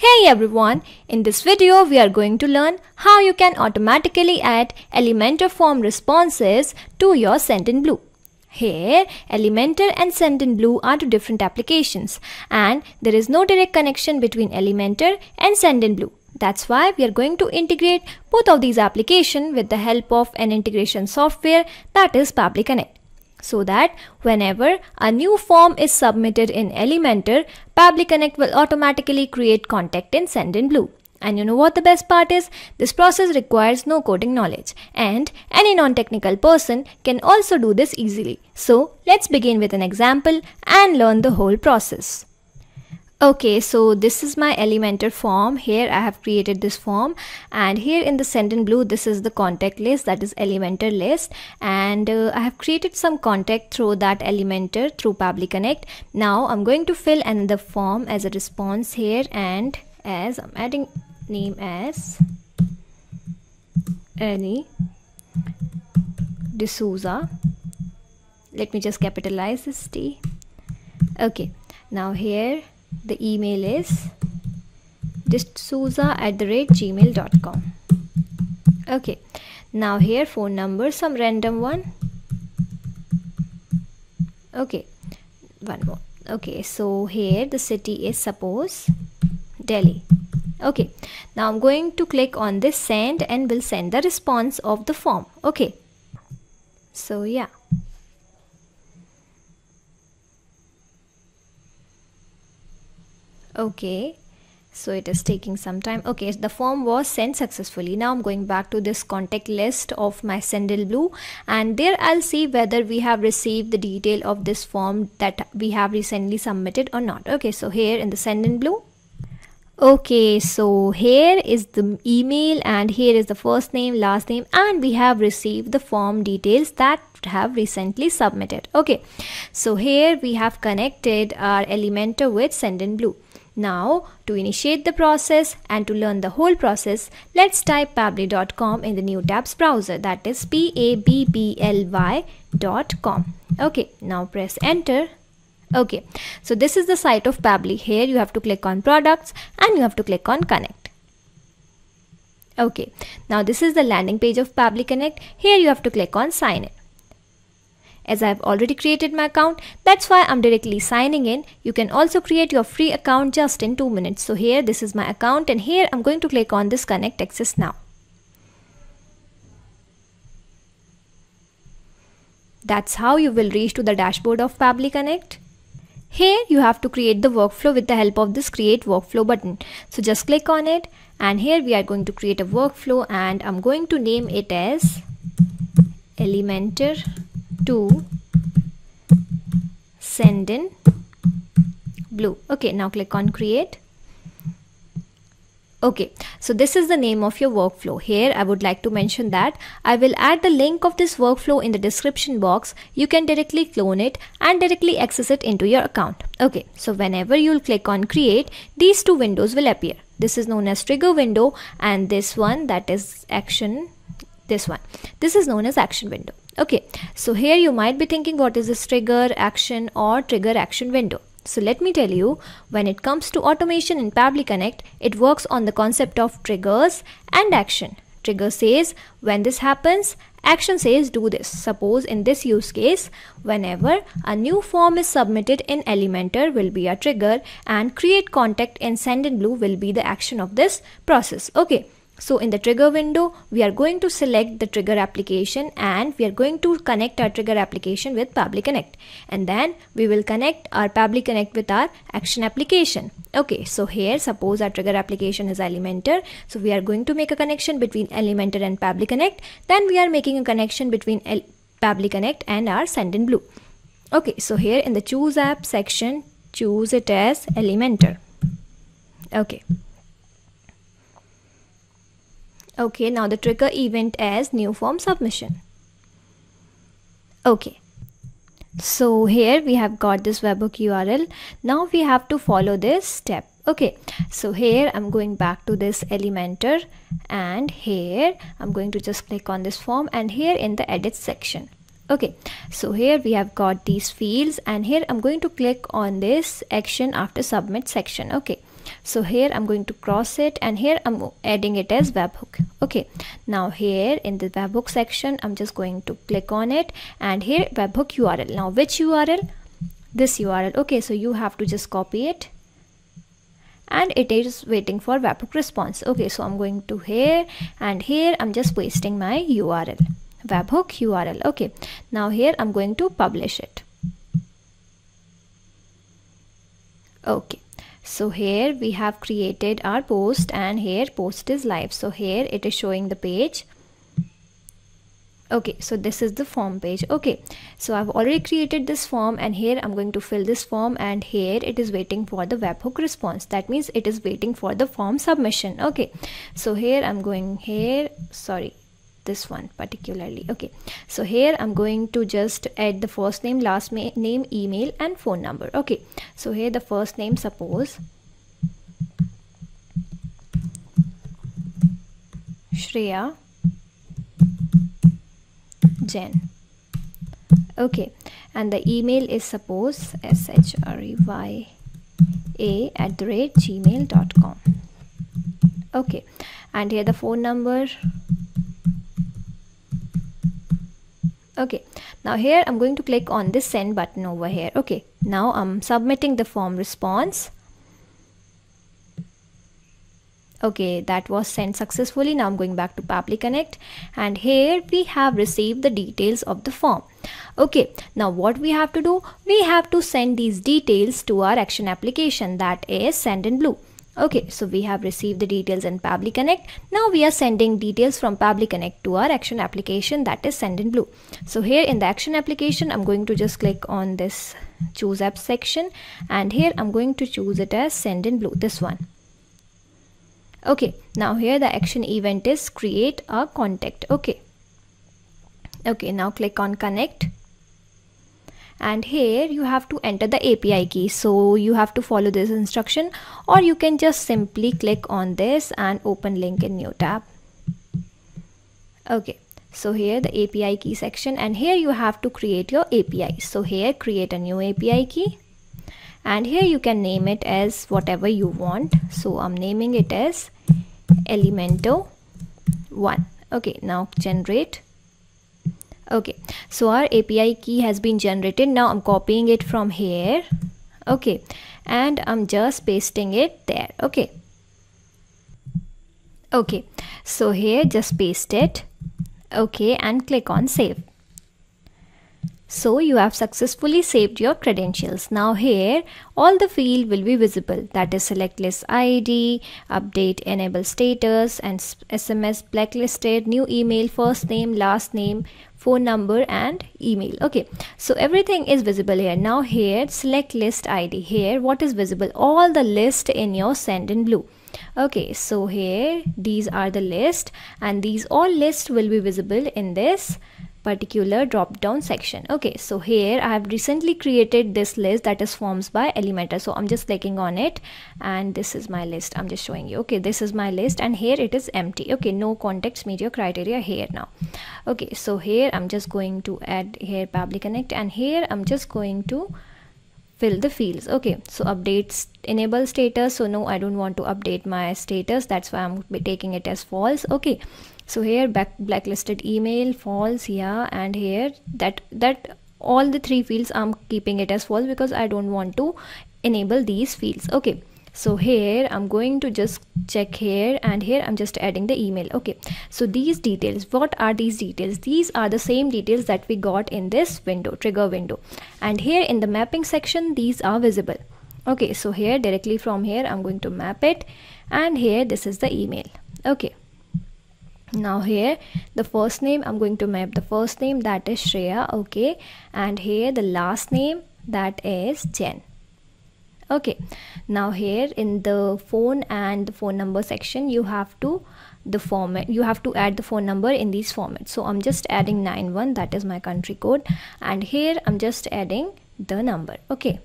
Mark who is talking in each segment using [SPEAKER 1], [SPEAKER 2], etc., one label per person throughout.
[SPEAKER 1] Hey everyone, in this video we are going to learn how you can automatically add Elementor form responses to your Sendinblue. Here, Elementor and Sendinblue are two different applications and there is no direct connection between Elementor and Sendinblue. That's why we are going to integrate both of these applications with the help of an integration software that is Pabbly Connect. So that whenever a new form is submitted in Elementor, Pabbly Connect will automatically create contact in Sendinblue. And you know what the best part is? This process requires no coding knowledge and any non-technical person can also do this easily. So let's begin with an example and learn the whole process. Okay, so this is my Elementor form. Here I have created this form and here in the Sendinblue this is the contact list, that is Elementor list, and I have created some contact through that Elementor through Pabbly Connect. Now I'm going to fill another form as a response here, and as I'm adding name as Ernie D'Souza. Let me just capitalize this T. Okay, now here the email is d'souza@gmail.com. Okay, now here phone number, some random one. Okay, one more. Okay, so here the city is suppose Delhi. Okay, now I'm going to click on this send and will send the response of the form. Okay, so yeah. Okay, so it is taking some time. Okay, the form was sent successfully. Now I'm going back to this contact list of my Sendinblue and there I'll see whether we have received the detail of this form that we have recently submitted or not. Okay, so here in the Sendinblue. Okay, so here is the email and here is the first name, last name, and we have received the form details that have recently submitted. Okay, so here we have connected our Elementor with Sendinblue. Now to initiate the process and to learn the whole process, let's type pabbly.com in the new tabs browser, that is pabbly.com. Okay, now press enter. Okay, so this is the site of Pabbly. Here you have to click on products and you have to click on connect. Okay, now this is the landing page of Pabbly Connect. Here you have to click on sign in. As I have already created my account, that's why I'm directly signing in. You can also create your free account just in 2 minutes. So here this is my account and here I'm going to click on this connect access now. That's how you will reach to the dashboard of Pabbly Connect. Here you have to create the workflow with the help of this create workflow button. So just click on it and here we are going to create a workflow and I'm going to name it as Elementor to Sendinblue. Okay, now click on create. Okay, so this is the name of your workflow. Here I would like to mention that I will add the link of this workflow in the description box. You can directly clone it and directly access it into your account. Okay, so whenever you'll click on create, these two windows will appear. This is known as trigger window and this one, that is action, this one. This is known as action window. Okay, so here you might be thinking what is this trigger action or trigger action window. So let me tell you, when it comes to automation in Pabbly Connect, it works on the concept of triggers and action. Trigger says when this happens, action says do this. Suppose in this use case, whenever a new form is submitted in Elementor will be a trigger and create contact in Sendinblue will be the action of this process. Okay. So in the trigger window, we are going to select the trigger application and we are going to connect our trigger application with Pabbly Connect. And then we will connect our Pabbly Connect with our action application. Okay, so here suppose our trigger application is Elementor. So we are going to make a connection between Elementor and Pabbly Connect. Then we are making a connection between Pabbly Connect and our Sendinblue. Okay, so here in the choose app section, choose it as Elementor. Okay. Okay, now the trigger event as new form submission. Okay, so here we have got this webhook URL. Now we have to follow this step. Okay, so here I'm going back to this Elementor and here I'm going to just click on this form and here in the edit section. Okay, so here we have got these fields and here I'm going to click on this action after submit section. Okay, So here I'm going to cross it, and here I'm adding it as webhook. Okay, now here in the webhook section I'm just going to click on it, and here webhook URL. Now which URL? This URL. Okay, so you have to just copy it, and it is waiting for webhook response. Okay, so I'm going to here, and here I'm just pasting my URL, webhook URL. Okay, now here I'm going to publish it. Okay, so here we have created our post, and here post is live. So here it is showing the page. Okay, so this is the form page. Okay, so I've already created this form, and here I'm going to fill this form, and here it is waiting for the webhook response. That means it is waiting for the form submission. Okay, so here I'm going here, sorry, this one particularly. Okay, so here I'm going to just add the first name, last name, email and phone number. Okay, so here the first name, suppose Shreya Jain. Okay, and the email is suppose shreya@gmail.com. okay, and here the phone number. Okay, now here I'm going to click on this send button over here. Okay, now I'm submitting the form response. Okay, that was sent successfully. Now I'm going back to Pabbly Connect, and here we have received the details of the form. Okay, now what we have to do? We have to send these details to our action application, that is Sendinblue. Okay, so we have received the details in Pabbly Connect. Now we are sending details from Pabbly Connect to our action application, that is Sendinblue. So here in the action application, I'm going to just click on this choose app section, and here I'm going to choose it as Sendinblue, this one. Okay, now here the action event is create a contact. Okay, now click on connect, and here you have to enter the API key. So you have to follow this instruction, or you can just simply click on this and open link in new tab. Okay, so here the API key section, and here you have to create your API. So here create a new API key, and here you can name it as whatever you want. So I'm naming it as Elemento 1. Okay, now generate. Okay, so our API key has been generated. Now I'm copying it from here. Okay, and I'm just pasting it there. Okay, so here just paste it. Okay, and click on save. So you have successfully saved your credentials. Now here all the field will be visible, that is select list ID, update enable status, and SMS blacklisted, new email, first name, last name, phone number and email. Okay, so everything is visible here. Now here select list ID, here what is visible? All the list in your Sendinblue. Okay, so here these are the list, and these all lists will be visible in this particular drop down section. Okay, so here I have recently created this list, that is forms by Elementor. So I'm just clicking on it, and this is my list. I'm just showing you. Okay, this is my list, and here it is empty. Okay, no contacts meet your criteria here now. Okay, so here I'm just going to add here Pabbly Connect, and here I'm just going to fill the fields. Okay, so updates enable status. So no, I don't want to update my status, that's why I'm taking it as false. Okay, so here blacklisted email, false. Yeah, and here that all the three fields I'm keeping it as false because I don't want to enable these fields. Okay, so here I'm going to just check here, and here I'm just adding the email. Okay, so these details, what are these details? These are the same details that we got in this window, trigger window, and here in the mapping section these are visible. Okay, so here directly from here I'm going to map it, and here this is the email. Okay, now here the first name, I'm going to map the first name, that is Shreya. Okay, and here the last name, that is Jen. Okay, now here in the phone and the phone number section, you have to add the phone number in these formats. So I'm just adding 91, that is my country code, and here I'm just adding the number. Okay,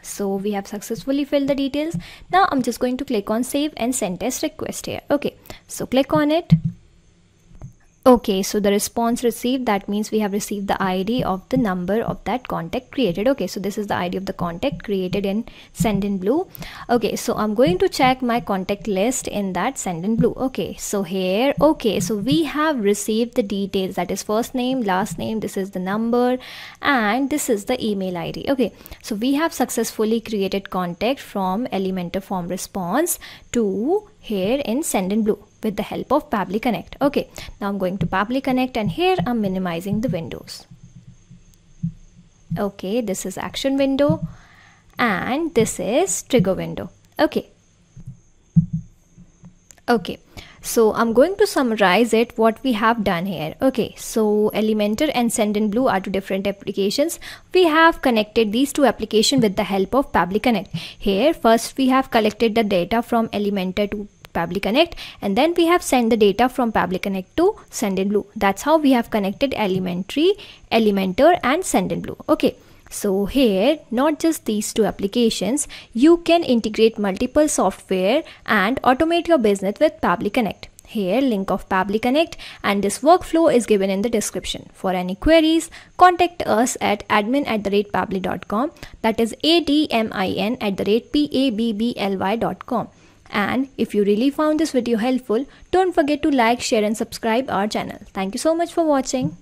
[SPEAKER 1] so we have successfully filled the details. Now I'm just going to click on save and send test request here. Okay, so click on it. Okay, so the response received, that means we have received the ID of the number of that contact created. Okay, so this is the ID of the contact created in Sendinblue. Okay, so I'm going to check my contact list in that Sendinblue. Okay, so here, okay, so we have received the details, that is first name, last name, this is the number, and this is the email ID. Okay, so we have successfully created contact from Elementor form response to here in Sendinblue with the help of Pabbly Connect. Okay, now I'm going to Pabbly Connect, and here I'm minimizing the windows. Okay, this is action window and this is trigger window. Okay, so I'm going to summarize it what we have done here. Okay, so Elementor and Sendinblue are two different applications. We have connected these two applications with the help of Pabbly Connect. Here first we have collected the data from Elementor to Pabbly Connect, and then we have sent the data from Pabbly Connect to Sendinblue. That's how we have connected Elementor and Sendinblue. Okay, so here not just these two applications, you can integrate multiple software and automate your business with Pabbly Connect. Here link of Pabbly Connect and this workflow is given in the description. For any queries, contact us at admin@pabbly.com, that is admin@pabbly.com. And if you really found this video helpful, don't forget to like, share and subscribe our channel. Thank you so much for watching.